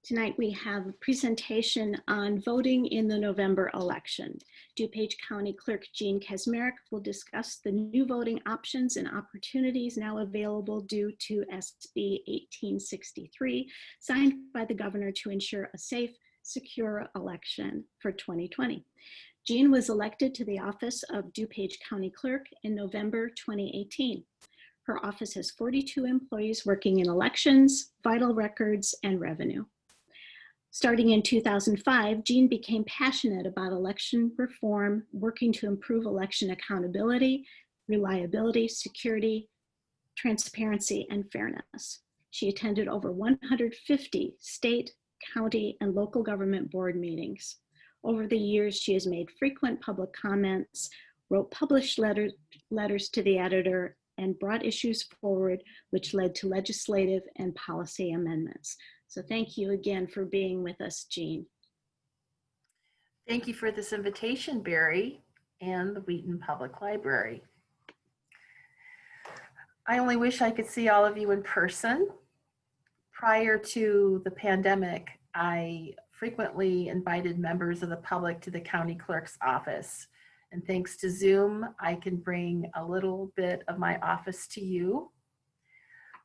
Tonight we have a presentation on voting in the November election. DuPage County Clerk Jean Kaczmarek will discuss the new voting options and opportunities now available due to SB 1863, signed by the governor to ensure a safe, secure election for 2020. Jean was elected to the office of DuPage County Clerk in November 2018. Her office has 42 employees working in elections, vital records, and revenue. Starting in 2005, Jean became passionate about election reform, working to improve election accountability, reliability, security, transparency, and fairness. She attended over 150 state, county, and local government board meetings. Over the years, she has made frequent public comments, wrote published letters to the editor, and brought issues forward, which led to legislative and policy amendments. So thank you again for being with us, Jean. Thank you for this invitation, Barry, and the Wheaton Public Library. I only wish I could see all of you in person. Prior to the pandemic, I frequently invited members of the public to the county clerk's office. And thanks to Zoom, I can bring a little bit of my office to you.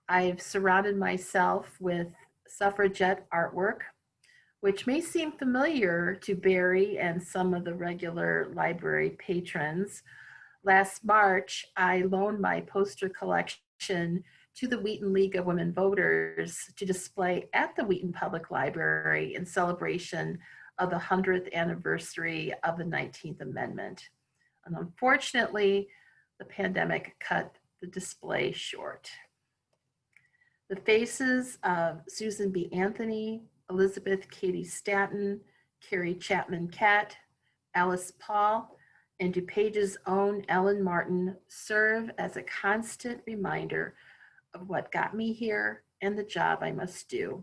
I've surrounded myself with suffragette artwork, which may seem familiar to Barry and some of the regular library patrons. Last March, I loaned my poster collection to the Wheaton League of Women Voters to display at the Wheaton Public Library in celebration of the 100th anniversary of the 19th Amendment. And unfortunately, the pandemic cut the display short. The faces of Susan B. Anthony, Elizabeth Cady Stanton, Carrie Chapman Catt, Alice Paul, and DuPage's own Ellen Martin serve as a constant reminder of what got me here and the job I must do.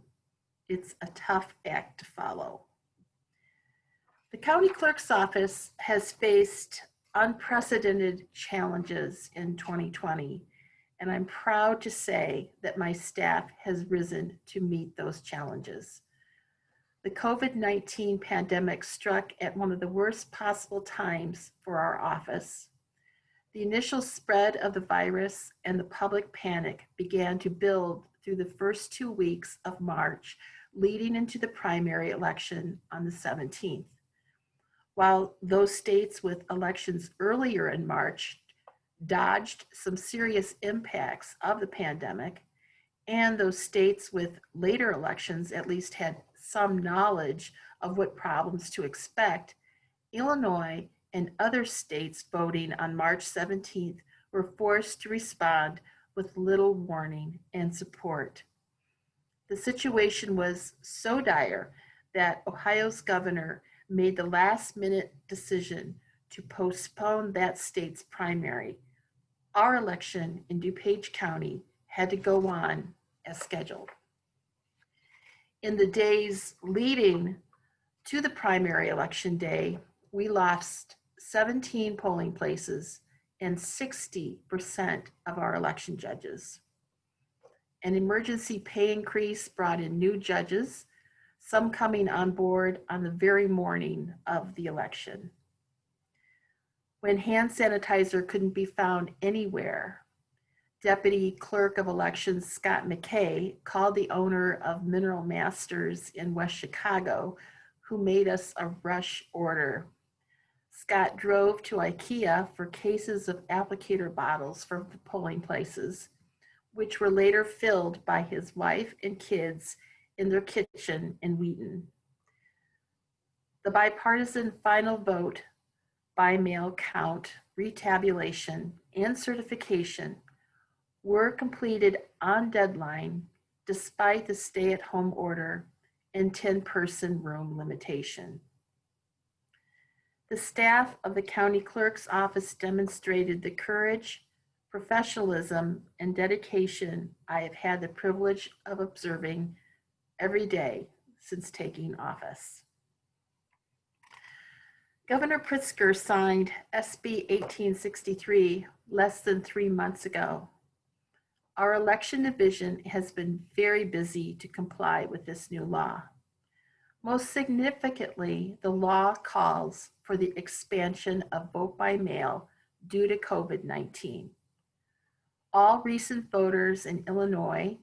It's a tough act to follow. The county clerk's office has faced unprecedented challenges in 2020. And I'm proud to say that my staff has risen to meet those challenges. The COVID-19 pandemic struck at one of the worst possible times for our office. The initial spread of the virus and the public panic began to build through the first 2 weeks of March, leading into the primary election on the 17th. While those states with elections earlier in March dodged some serious impacts of the pandemic, and those states with later elections at least had some knowledge of what problems to expect, Illinois and other states voting on March 17th were forced to respond with little warning and support. The situation was so dire that Ohio's governor made the last-minute decision to postpone that state's primary. Our election in DuPage County had to go on as scheduled. In the days leading to the primary election day, we lost 17 polling places and 60% of our election judges. An emergency pay increase brought in new judges, some coming on board on the very morning of the election. When hand sanitizer couldn't be found anywhere, Deputy Clerk of Elections Scott McKay called the owner of Mineral Masters in West Chicago, who made us a rush order. Scott drove to IKEA for cases of applicator bottles for the polling places, which were later filled by his wife and kids in their kitchen in Wheaton. The bipartisan final vote, by mail count, retabulation, and certification were completed on deadline despite the stay-at-home order and 10-person room limitation. The staff of the county clerk's office demonstrated the courage, professionalism, and dedication I have had the privilege of observing every day since taking office. Governor Pritzker signed SB 1863 less than 3 months ago. Our election division has been very busy to comply with this new law. Most significantly, the law calls for the expansion of vote by mail due to COVID-19. All recent voters in Illinois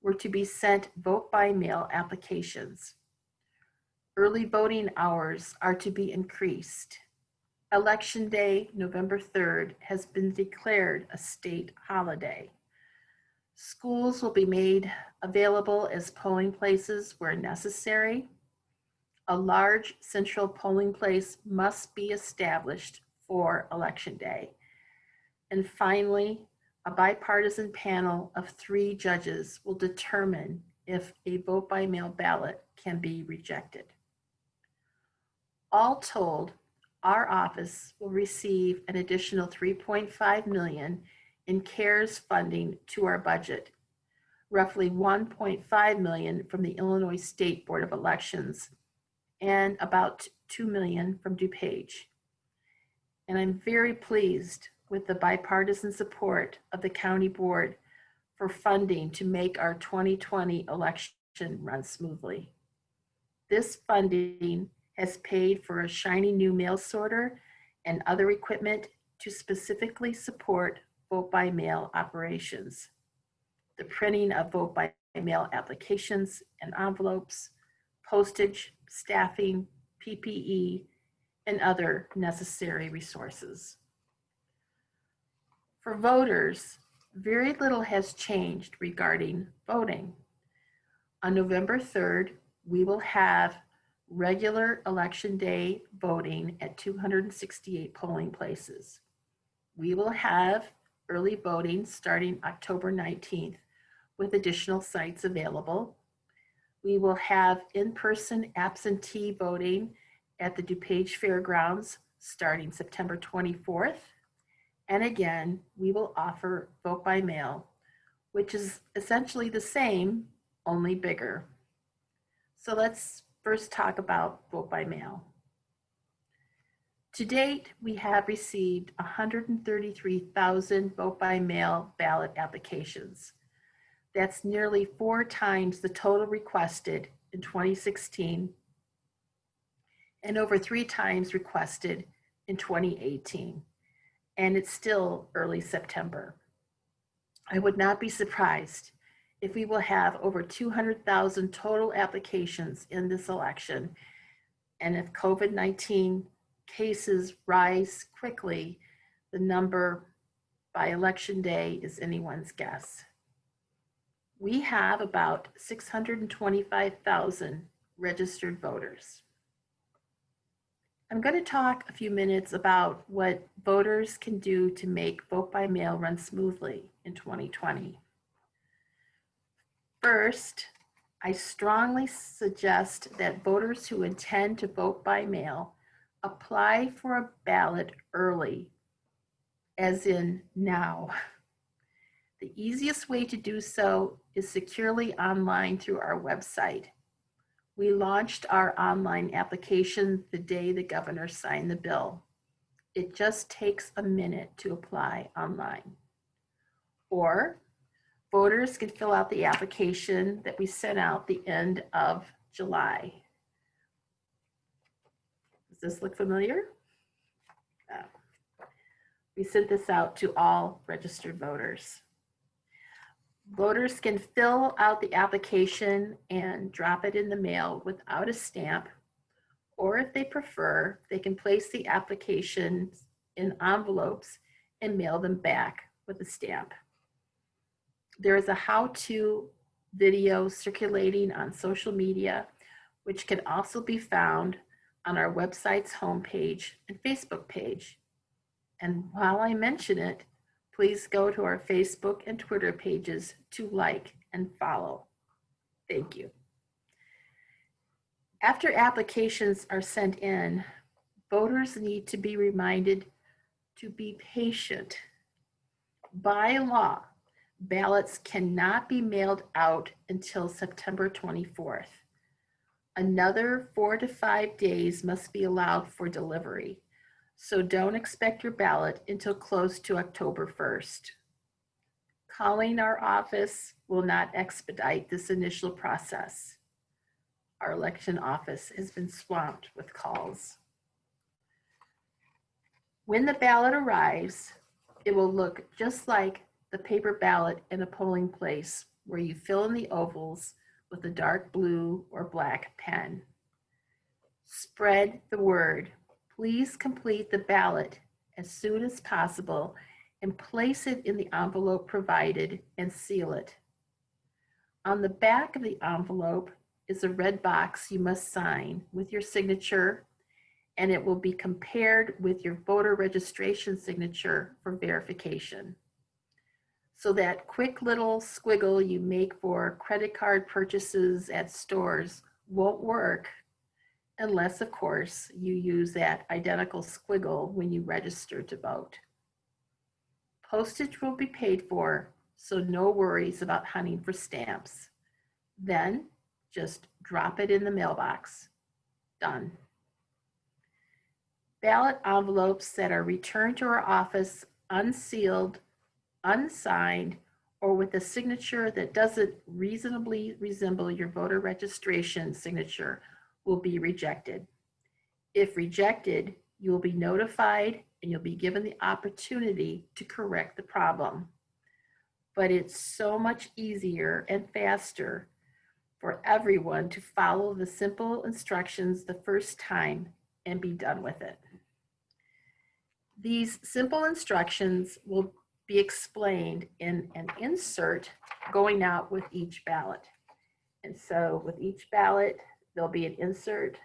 were to be sent vote by mail applications. Early voting hours are to be increased. Election Day, November 3rd, has been declared a state holiday. Schools will be made available as polling places where necessary. A large central polling place must be established for Election Day. And finally, a bipartisan panel of 3 judges will determine if a vote by mail ballot can be rejected. All told, our office will receive an additional $3.5 million in CARES funding to our budget, roughly $1.5 million from the Illinois State Board of Elections, and about $2 million from DuPage. And I'm very pleased with the bipartisan support of the county board for funding to make our 2020 election run smoothly. This funding has paid for a shiny new mail sorter and other equipment to specifically support vote by mail operations, the printing of vote by mail applications and envelopes, postage, staffing, PPE, and other necessary resources. For voters, very little has changed regarding voting. On November 3rd, we will have regular Election Day voting at 268 polling places. We will have early voting starting October 19th with additional sites available. We will have in-person absentee voting at the DuPage Fairgrounds starting September 24th. And again, we will offer vote by mail, which is essentially the same, only bigger. So let's first talk about vote by mail. To date, we have received 133,000 vote by mail ballot applications. That's nearly 4 times the total requested in 2016 and over 3 times requested in 2018. And it's still early September. I would not be surprised if we will have over 200,000 total applications in this election. And if COVID-19 cases rise quickly, the number by Election Day is anyone's guess. We have about 625,000 registered voters. I'm going to talk a few minutes about what voters can do to make vote by mail run smoothly in 2020. First, I strongly suggest that voters who intend to vote by mail apply for a ballot early, as in now. The easiest way to do so is securely online through our website. We launched our online application the day the governor signed the bill. It just takes a minute to apply online. Or voters can fill out the application that we sent out the end of July. Does this look familiar? We sent this out to all registered voters. Voters can fill out the application and drop it in the mail without a stamp, or if they prefer, they can place the applications in envelopes and mail them back with a stamp. There is a how-to video circulating on social media, which can also be found on our website's homepage and Facebook page. And while I mention it, please go to our Facebook and Twitter pages to like and follow. Thank you. After applications are sent in, voters need to be reminded to be patient. By law, ballots cannot be mailed out until September 24th. Another 4 to 5 days must be allowed for delivery. So don't expect your ballot until close to October 1st. Calling our office will not expedite this initial process. Our election office has been swamped with calls. When the ballot arrives, it will look just like the paper ballot in a polling place where you fill in the ovals with a dark blue or black pen. Spread the word. Please complete the ballot as soon as possible and place it in the envelope provided and seal it. On the back of the envelope is a red box you must sign with your signature, and it will be compared with your voter registration signature for verification. So that quick little squiggle you make for credit card purchases at stores won't work unless, of course, you use that identical squiggle when you register to vote. Postage will be paid for, so no worries about hunting for stamps. Then just drop it in the mailbox. Done. Ballot envelopes that are returned to our office unsealed, unsigned, or with a signature that doesn't reasonably resemble your voter registration signature will be rejected. If rejected, you will be notified and you'll be given the opportunity to correct the problem. But it's so much easier and faster for everyone to follow the simple instructions the first time and be done with it. These simple instructions will be explained in an insert going out with each ballot. And so with each ballot, there'll be an insert.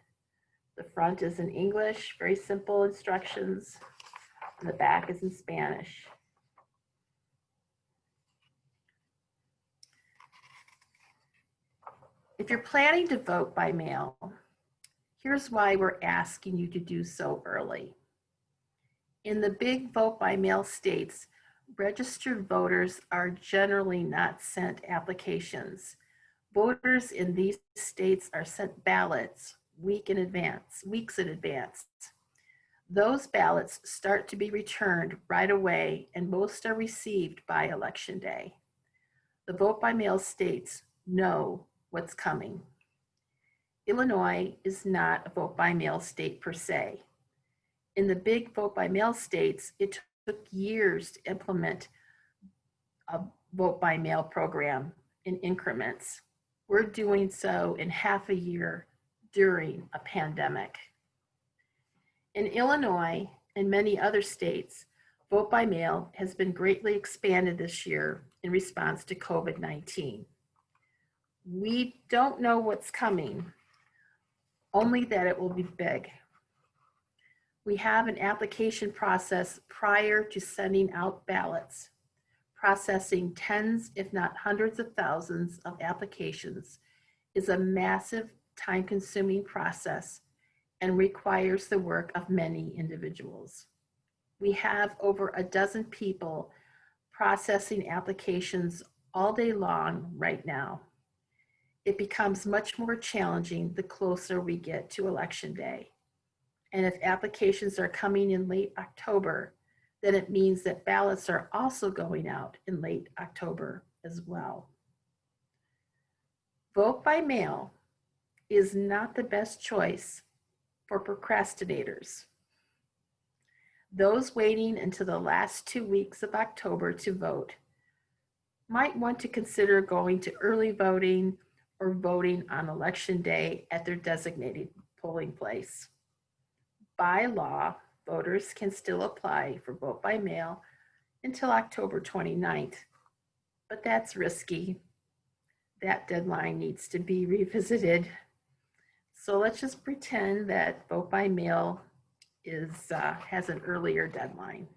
The front is in English, very simple instructions, and the back is in Spanish. If you're planning to vote by mail, here's why we're asking you to do so early. In the big vote by mail states, registered voters are generally not sent applications. Voters in these states are sent ballots weeks in advance. Those ballots start to be returned right away, and most are received by Election Day. The vote by mail states know what's coming. Illinois is not a vote by mail state per se. In the big vote by mail states, it took years to implement a vote by mail program in increments. We're doing so in half a year during a pandemic. In Illinois and many other states, vote by mail has been greatly expanded this year in response to COVID-19. We don't know what's coming, only that it will be big. We have an application process prior to sending out ballots. Processing tens, if not hundreds of thousands of applications is a massive time-consuming process and requires the work of many individuals. We have over a dozen people processing applications all day long right now. It becomes much more challenging the closer we get to Election Day. And if applications are coming in late October, then it means that ballots are also going out in late October as well. Vote by mail is not the best choice for procrastinators. Those waiting until the last 2 weeks of October to vote might want to consider going to early voting or voting on Election Day at their designated polling place. By law, voters can still apply for vote by mail until October 29th, but that's risky. That deadline needs to be revisited. So let's just pretend that vote by mail has an earlier deadline.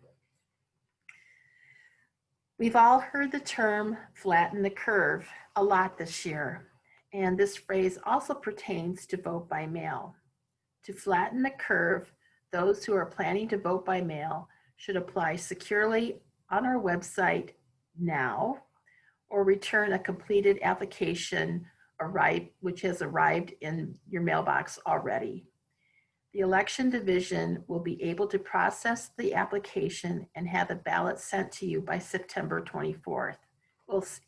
We've all heard the term flatten the curve a lot this year, and this phrase also pertains to vote by mail. To flatten the curve, those who are planning to vote by mail should apply securely on our website now or return a completed application which has arrived in your mailbox already. The election division will be able to process the application and have the ballot sent to you by September 24th.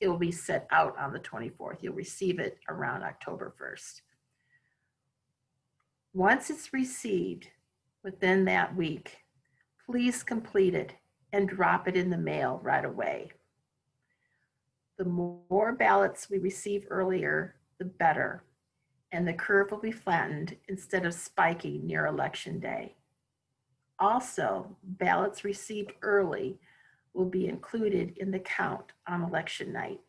It will be sent out on the 24th. You'll receive it around October 1st. Once it's received within that week, please complete it and drop it in the mail right away. The more ballots we receive earlier, the better, and the curve will be flattened instead of spiking near Election Day. Also, ballots received early will be included in the count on election night.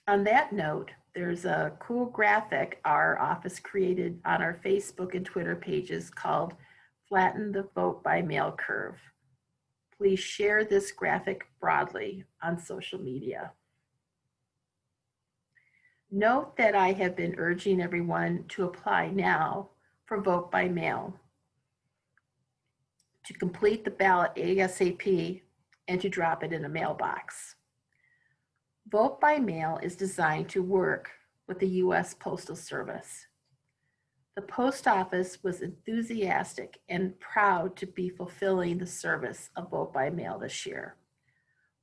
On that note, there's a cool graphic our office created on our Facebook and Twitter pages called Flatten the Vote by Mail Curve. Please share this graphic broadly on social media. Note that I have been urging everyone to apply now for vote by mail, to complete the ballot ASAP, and to drop it in a mailbox. Vote by mail is designed to work with the U.S. Postal Service. The post office was enthusiastic and proud to be fulfilling the service of vote by mail this year.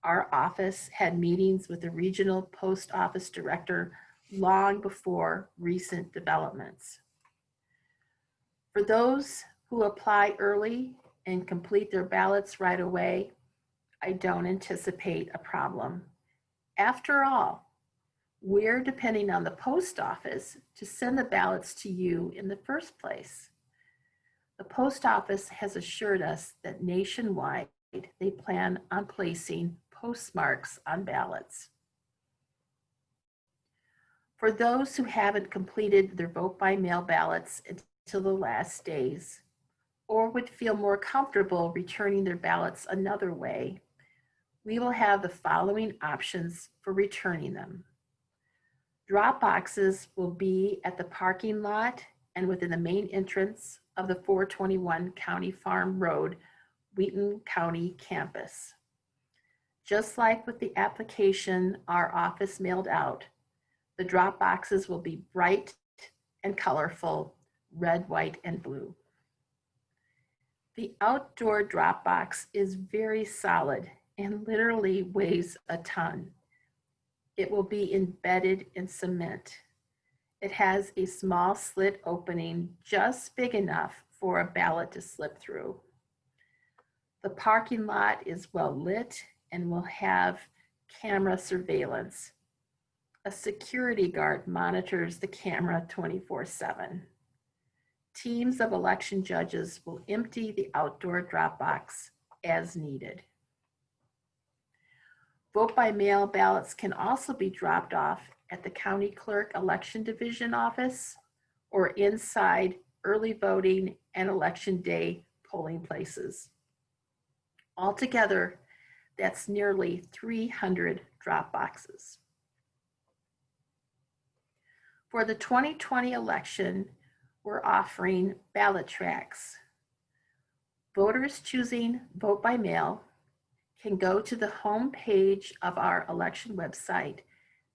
Our office had meetings with the regional post office director long before recent developments. For those who apply early and complete their ballots right away, I don't anticipate a problem. After all, we're depending on the post office to send the ballots to you in the first place. The post office has assured us that nationwide they plan on placing postmarks on ballots. For those who haven't completed their vote by mail ballots until the last days, or would feel more comfortable returning their ballots another way, we will have the following options for returning them. Drop boxes will be at the parking lot and within the main entrance of the 421 County Farm Road, Wheaton County campus. Just like with the application our office mailed out, the drop boxes will be bright and colorful, red, white, and blue. The outdoor drop box is very solid and literally weighs a ton. It will be embedded in cement. It has a small slit opening just big enough for a ballot to slip through. The parking lot is well lit and will have camera surveillance. A security guard monitors the camera 24/7. Teams of election judges will empty the outdoor drop box as needed. Vote by mail ballots can also be dropped off at the County Clerk Election Division office or inside early voting and election day polling places. Altogether, that's nearly 300 drop boxes. For the 2020 election, we're offering ballot tracks. Voters choosing vote by mail can go to the home page of our election website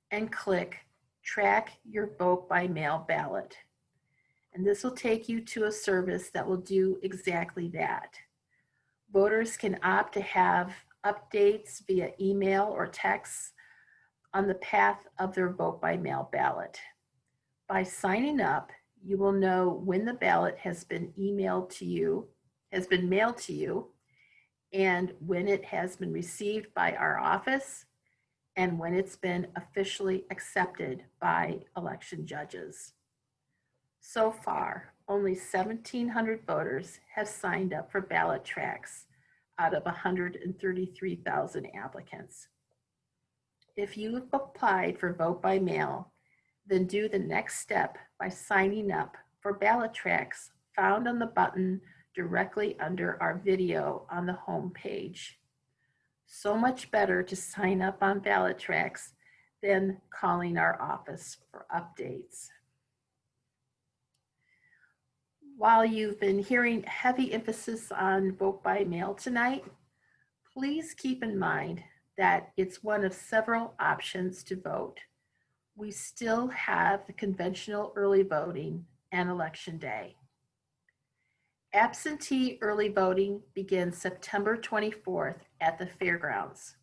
and click Track Your Vote by Mail Ballot. And this will take you to a service that will do exactly that. Voters can opt to have updates via email or text on the path of their vote by mail ballot. By signing up, you will know when the ballot has been mailed to you, and when it has been received by our office, and when it's been officially accepted by election judges. So far, only 1,700 voters have signed up for ballot tracks out of 133,000 applicants. If you have applied for vote by mail, then do the next step by signing up for ballot tracks found on the button directly under our video on the home page. So much better to sign up on ballot tracks than calling our office for updates. While you've been hearing heavy emphasis on vote by mail tonight, please keep in mind that it's one of several options to vote. We still have the conventional early voting and election day. Absentee early voting begins September 24th at the fairgrounds.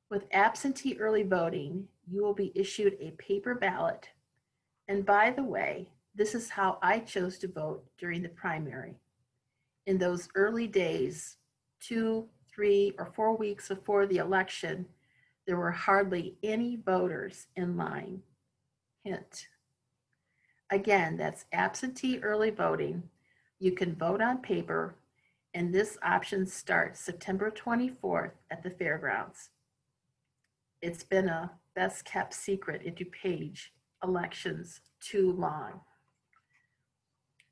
With absentee early voting, you will be issued a paper ballot. And by the way, This is how I chose to vote during the primary. In those early days, 2, 3, or 4 weeks before the election, there were hardly any voters in line. Hint. Again, that's absentee early voting. You can vote on paper, and this option starts September 24th at the fairgrounds. It's been a best kept secret in DuPage elections too long.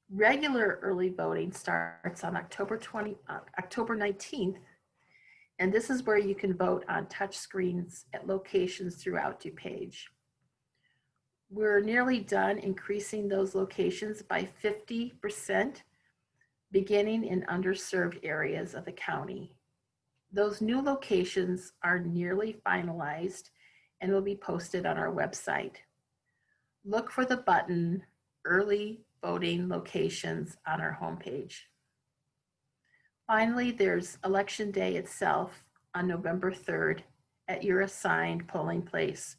Regular early voting starts on October 19th, and this is where you can vote on touch screens at locations throughout DuPage. We're nearly done increasing those locations by 50%, beginning in underserved areas of the county. Those new locations are nearly finalized and will be posted on our website. Look for the button Early Voting Locations on our homepage. Finally, there's Election Day itself on November 3rd at your assigned polling place,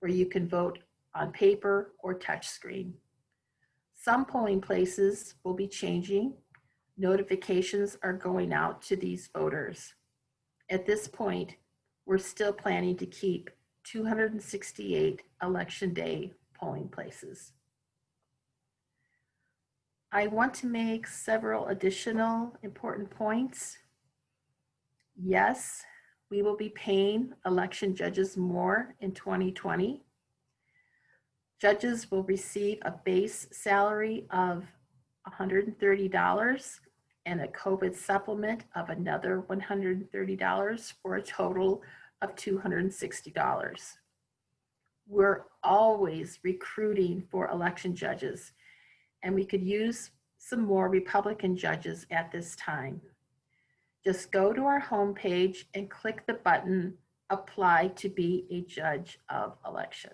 where you can vote on paper or touchscreen. Some polling places will be changing. Notifications are going out to these voters. At this point, we're still planning to keep 268 Election Day polling places. I want to make several additional important points. Yes, we will be paying election judges more in 2020. Judges will receive a base salary of $130 and a COVID supplement of another $130 for a total of $260. We're always recruiting for election judges, and we could use some more Republican judges at this time. Just go to our homepage and click the button, Apply to be a judge of election.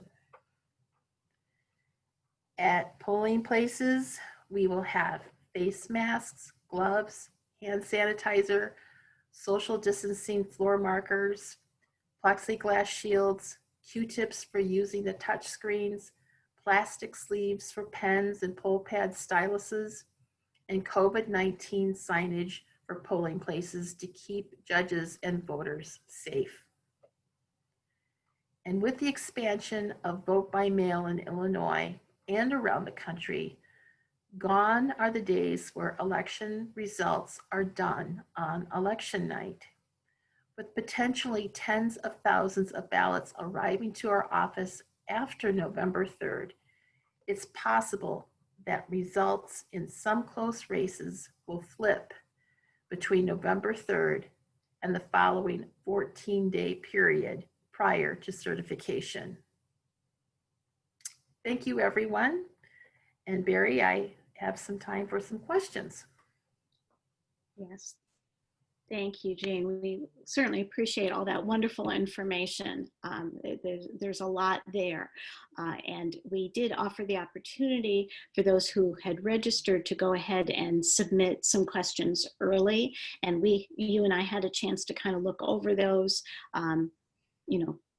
At polling places, we will have face masks, gloves, hand sanitizer, social distancing floor markers, plexiglass shields, Q-tips for using the touch screens, plastic sleeves for pens and poll pad styluses, and COVID-19 signage for polling places to keep judges and voters safe. And with the expansion of vote by mail in Illinois and around the country, gone are the days where election results are done on election night. With potentially tens of thousands of ballots arriving to our office after November 3rd, it's possible that results in some close races will flip between November 3rd and the following 14-day period prior to certification. Thank you, everyone. And Barry, I have some time for some questions. Yes. Thank you, Jane. We certainly appreciate all that wonderful information. There's a lot there. And we did offer the opportunity for those who had registered to go ahead and submit some questions early. And you and I had a chance to kind of look over those,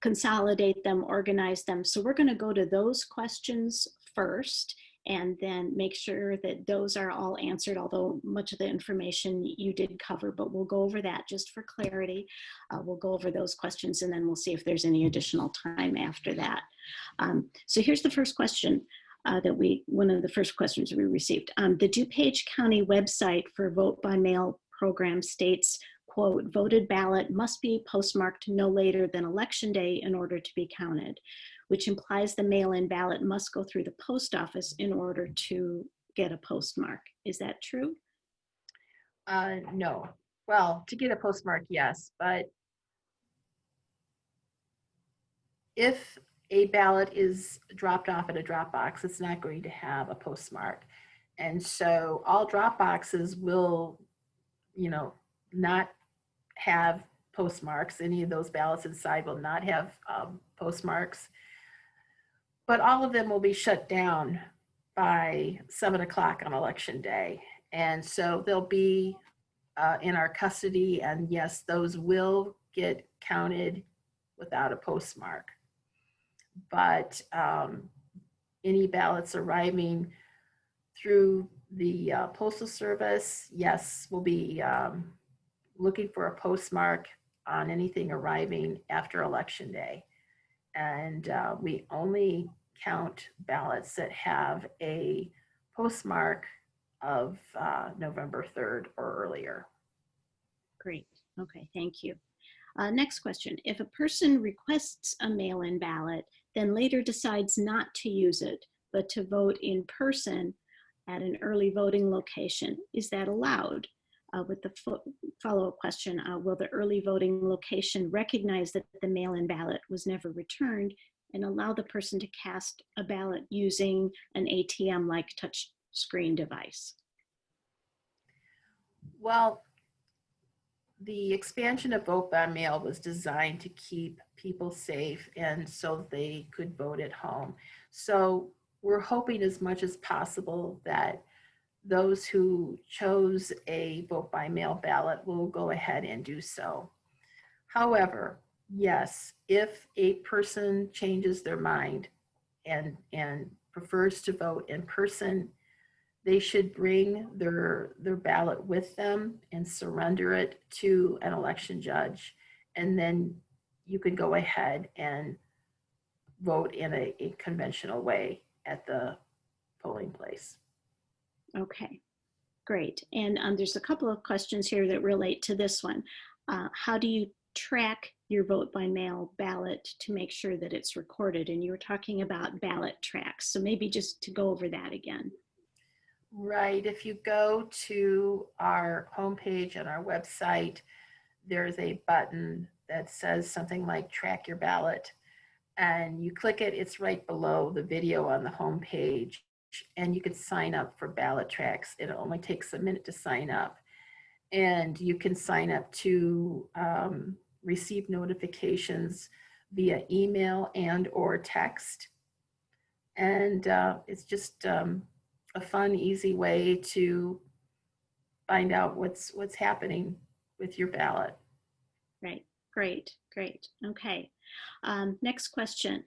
consolidate them, organize them. So we're going to go to those questions first, and then make sure that those are all answered, although much of the information you did cover, but we'll go over that just for clarity. We'll go over those questions, and then we'll see if there's any additional time after that. So here's the first question one of the first questions we received. The DuPage County website for vote by mail program states, quote, voted ballot must be postmarked no later than election day in order to be counted, which implies the mail-in ballot must go through the post office in order to get a postmark. Is that true? No. Well, to get a postmark, yes, but if a ballot is dropped off at a drop box, it's not going to have a postmark. And so all drop boxes will, not have postmarks. Any of those ballots inside will not have postmarks. But all of them will be shut down by 7 o'clock on election day. And so they'll be in our custody, and yes, those will get counted without a postmark. But any ballots arriving through the Postal Service, yes, we'll be looking for a postmark on anything arriving after Election Day. And we only count ballots that have a postmark of November 3rd or earlier. Great. Okay, thank you. Next question. If a person requests a mail-in ballot, then later decides not to use it, but to vote in person at an early voting location, is that allowed? With the follow-up question, will the early voting location recognize that the mail-in ballot was never returned and allow the person to cast a ballot using an ATM-like touch screen device? Well, the expansion of vote by mail was designed to keep people safe and so they could vote at home. So we're hoping as much as possible that those who chose a vote by mail ballot will go ahead and do so. However, yes, if a person changes their mind and prefers to vote in person, they should bring their ballot with them and surrender it to an election judge. And then you can go ahead and vote in a conventional way at the polling place. Okay, great. And there's a couple of questions here that relate to this one. How do you track your vote by mail ballot to make sure that it's recorded? And you were talking about ballot tracks. So maybe just to go over that again. Right. If you go to our homepage on our website, there's a button that says something like track your ballot. And you click it, it's right below the video on the homepage. And you can sign up for ballot tracks. It only takes a minute to sign up. And you can sign up to receive notifications via email and or text. And it's just a fun, easy way to find out what's happening with your ballot. Right, great. Okay. Next question.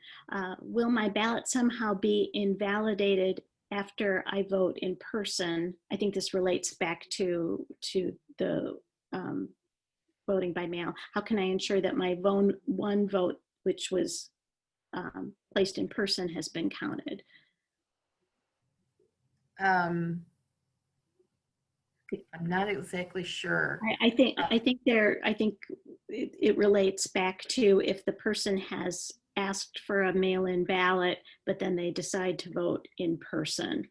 Will my ballot somehow be invalidated after I vote in person? I think this relates back to the voting by mail. How can I ensure that my one vote, which was placed in person, has been counted? I'm not exactly sure. I think it relates back to if the person has asked for a mail-in ballot, but then they decide to vote in person.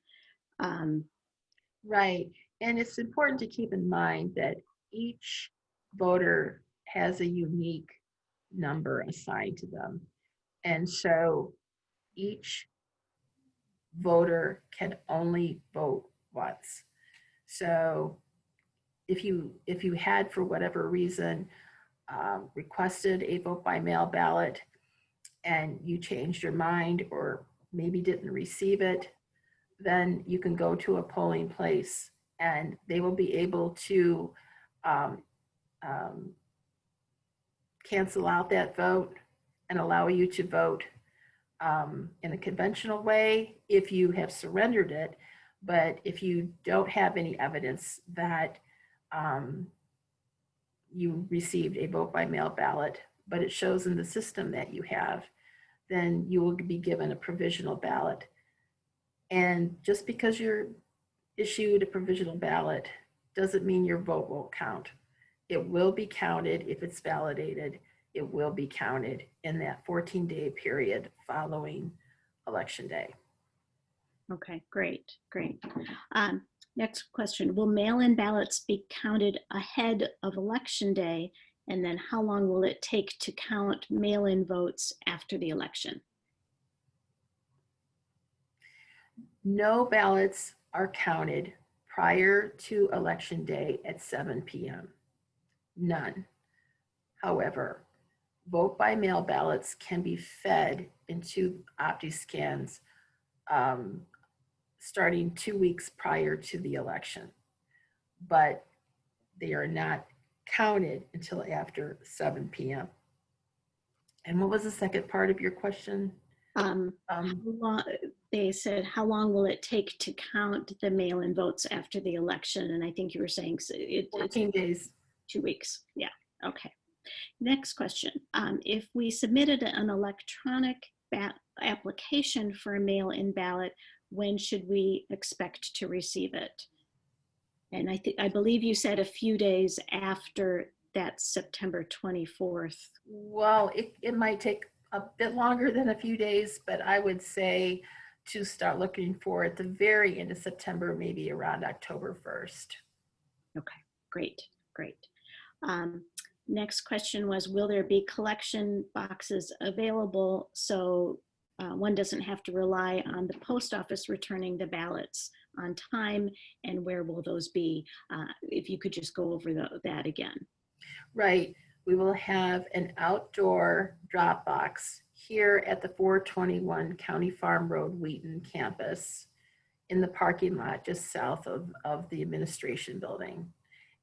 Right. And it's important to keep in mind that each voter has a unique number assigned to them. And so each voter can only vote once. So if you had, for whatever reason, requested a vote by mail ballot and you changed your mind or maybe didn't receive it, then you can go to a polling place and they will be able to cancel out that vote and allow you to vote in a conventional way if you have surrendered it. But if you don't have any evidence that you received a vote by mail ballot, but it shows in the system that you have, then you will be given a provisional ballot. And just because you're issued a provisional ballot doesn't mean your vote won't count. It will be counted if it's validated. It will be counted in that 14-day period following Election Day. Okay, great. Next question. Will mail-in ballots be counted ahead of Election Day? And then how long will it take to count mail-in votes after the election? No ballots are counted prior to Election Day at 7 p.m. None. However, vote by mail ballots can be fed into OptiScans starting 2 weeks prior to the election, but they are not counted until after 7 p.m. And what was the second part of your question? How long, they said, how long will it take to count the mail-in votes after the election? And I think you were saying it's 14 days. 2 weeks. Yeah. Okay. Next question. If we submitted an electronic application for a mail-in ballot, when should we expect to receive it? And I believe you said a few days after that September 24th. Well, it might take a bit longer than a few days, but I would say to start looking for at the very end of September, maybe around October 1st. Okay, great, great. Next question was, will there be collection boxes available so one doesn't have to rely on the post office returning the ballots on time, and where will those be? If you could just go over that again. Right. We will have an outdoor drop box here at the 421 County Farm Road Wheaton campus in the parking lot just south of the administration building.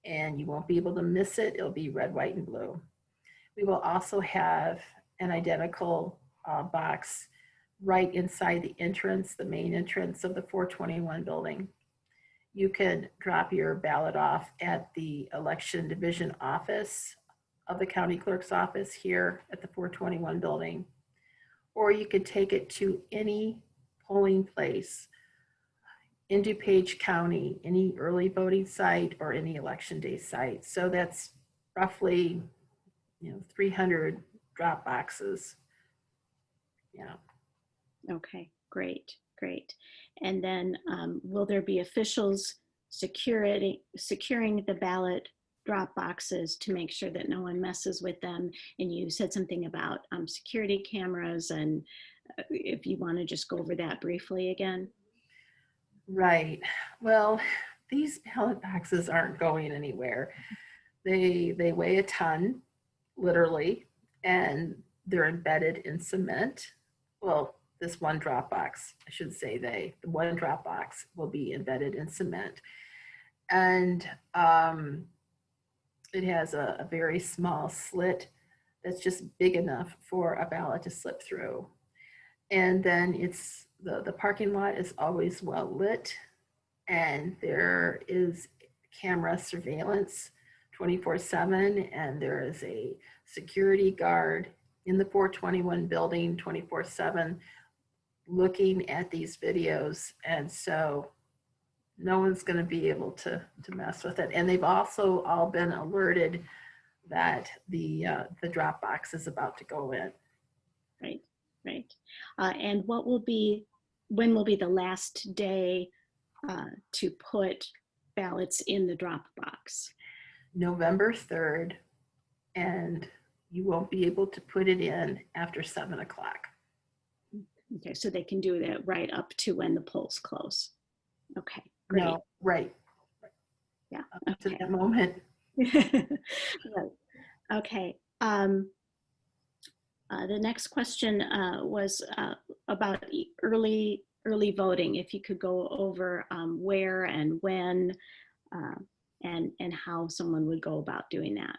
And you won't be able to miss it. It'll be red, white, and blue. We will also have an identical box right inside the entrance, the main entrance of the 421 building. You can drop your ballot off at the election division office of the county clerk's office here at the 421 building, or you could take it to any polling place in DuPage County, any early voting site or any election day site. So that's roughly, 300 drop boxes. Yeah. Okay, great, great. And then will there be officials securing the ballot drop boxes to make sure that no one messes with them? And you said something about security cameras, and if you want to just go over that briefly again. Right. Well, these ballot boxes aren't going anywhere. They weigh a ton, literally, and they're embedded in cement. Well, this one drop box, I should say the one drop box will be embedded in cement. And it has a very small slit that's just big enough for a ballot to slip through. And then the parking lot is always well lit, and there is camera surveillance 24/7, and there is a security guard in the 421 building 24/7 looking at these videos. And so no one's going to be able to mess with it. And they've also all been alerted that the drop box is about to go in. Right, right. And when will be the last day to put ballots in the drop box? November 3rd, and you won't be able to put it in after 7 o'clock. Okay, so they can do that right up to when the polls close. Okay, great. No, right. Yeah. Up to that moment. Right. Okay. The next question was about early voting. If you could go over where and when and how someone would go about doing that.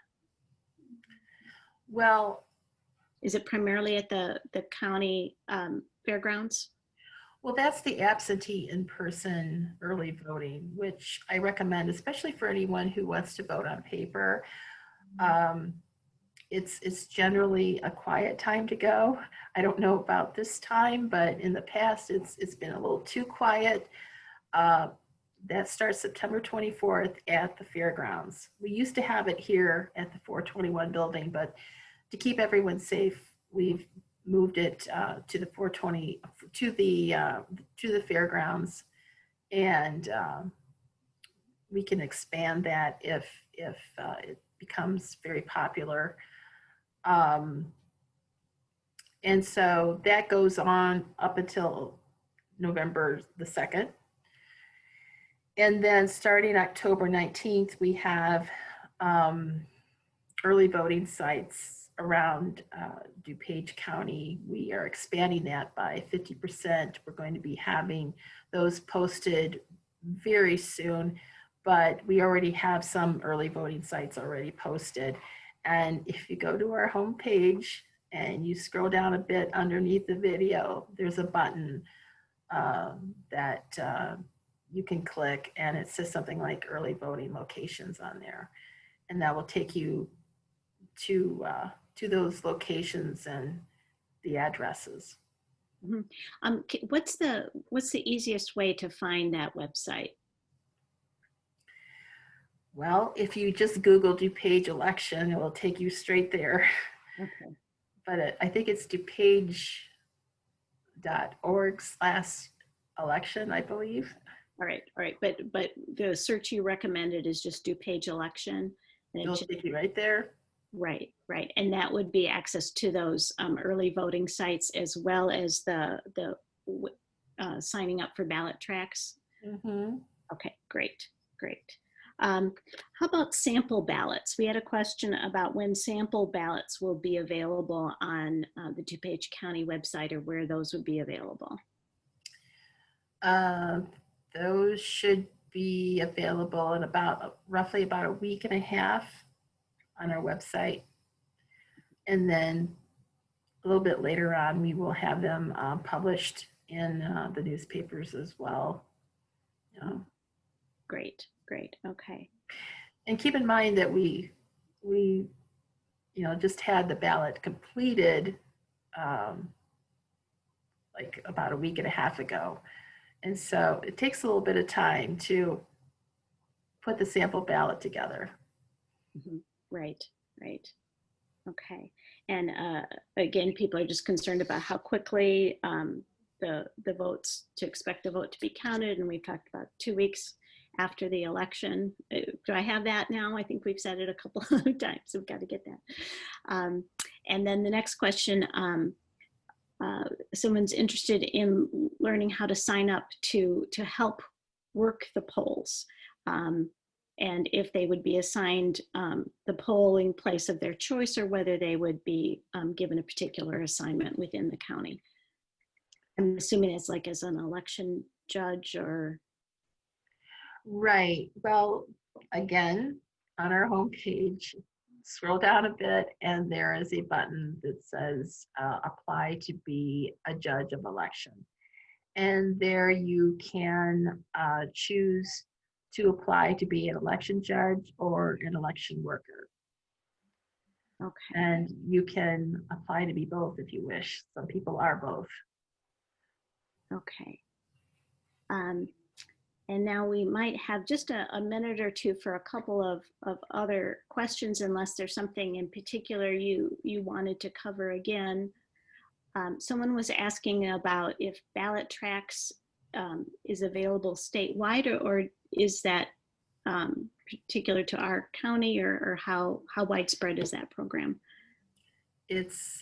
Well, is it primarily at the county fairgrounds? Well, that's the absentee in-person early voting, which I recommend, especially for anyone who wants to vote on paper. It's generally a quiet time to go. I don't know about this time, but in the past, it's been a little too quiet. That starts September 24th at the fairgrounds. We used to have it here at the 421 building, but to keep everyone safe, we've moved it to the 420 to the fairgrounds, and we can expand that if it becomes very popular. And so that goes on up until November the 2nd. And then starting October 19th, we have early voting sites around DuPage County. We are expanding that by 50%. We're going to be having those posted very soon, but we already have some early voting sites already posted. And if you go to our homepage and you scroll down a bit underneath the video, there's a button that you can click, and it says something like early voting locations on there. And that will take you to those locations and the addresses. What's the easiest way to find that website? Well, if you just Google DuPage election, it will take you straight there. Okay. But I think it's DuPage.org/election, I believe. All right. But the search you recommended is just DuPage election. And It'll take you right there. Right. And that would be access to those early voting sites, as well as the signing up for ballot tracks. Mm-hmm. Okay, great. How about sample ballots? We had a question about when sample ballots will be available on the DuPage County website, or where those would be available. Those should be available in roughly about a week and a half on our website. And then a little bit later on, we will have them published in the newspapers as well. Great. Okay. And keep in mind that we just had the ballot completed like about a week and a half ago. And so it takes a little bit of time to put the sample ballot together. Mm-hmm. Right. Okay. And again, people are just concerned about how quickly the votes, to expect the vote to be counted. And we've talked about 2 weeks after the election. Do I have that now? I think we've said it a couple of times. So we've got to get that. And then the next question, someone's interested in learning how to sign up to help work the polls. And if they would be assigned the polling place of their choice, or whether they would be given a particular assignment within the county. I'm assuming it's like as an election judge or. Right. Well, again, on our homepage, scroll down a bit, and there is a button that says apply to be a judge of election. And there you can choose to apply to be an election judge or an election worker. Okay. And you can apply to be both if you wish. Some people are both. Okay. And now we might have just a minute or two for a couple of other questions, unless there's something in particular you wanted to cover again. Someone was asking about if ballot tracks is available statewide, or is that particular to our county, or how widespread is that program? It's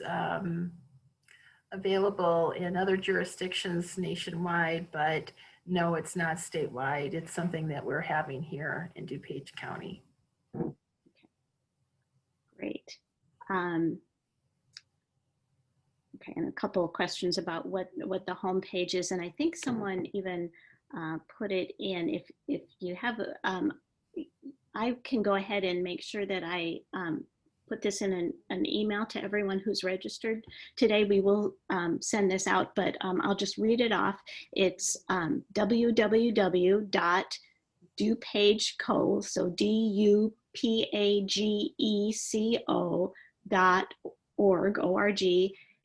available in other jurisdictions nationwide, but no, it's not statewide. It's something that we're having here in DuPage County. Okay. Great. Okay, and a couple of questions about what the homepage is, and I think someone even put it in. If you have, I can go ahead and make sure that I put this in an email to everyone who's registered today. We will send this out, but I'll just read it off. It's www.dupageco, so DuPageco.org,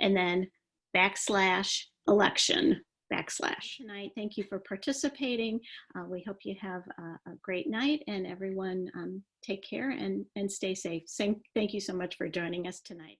and then /election. Tonight, thank you for participating. We hope you have a great night, and everyone take care and stay safe. Thank you so much for joining us tonight.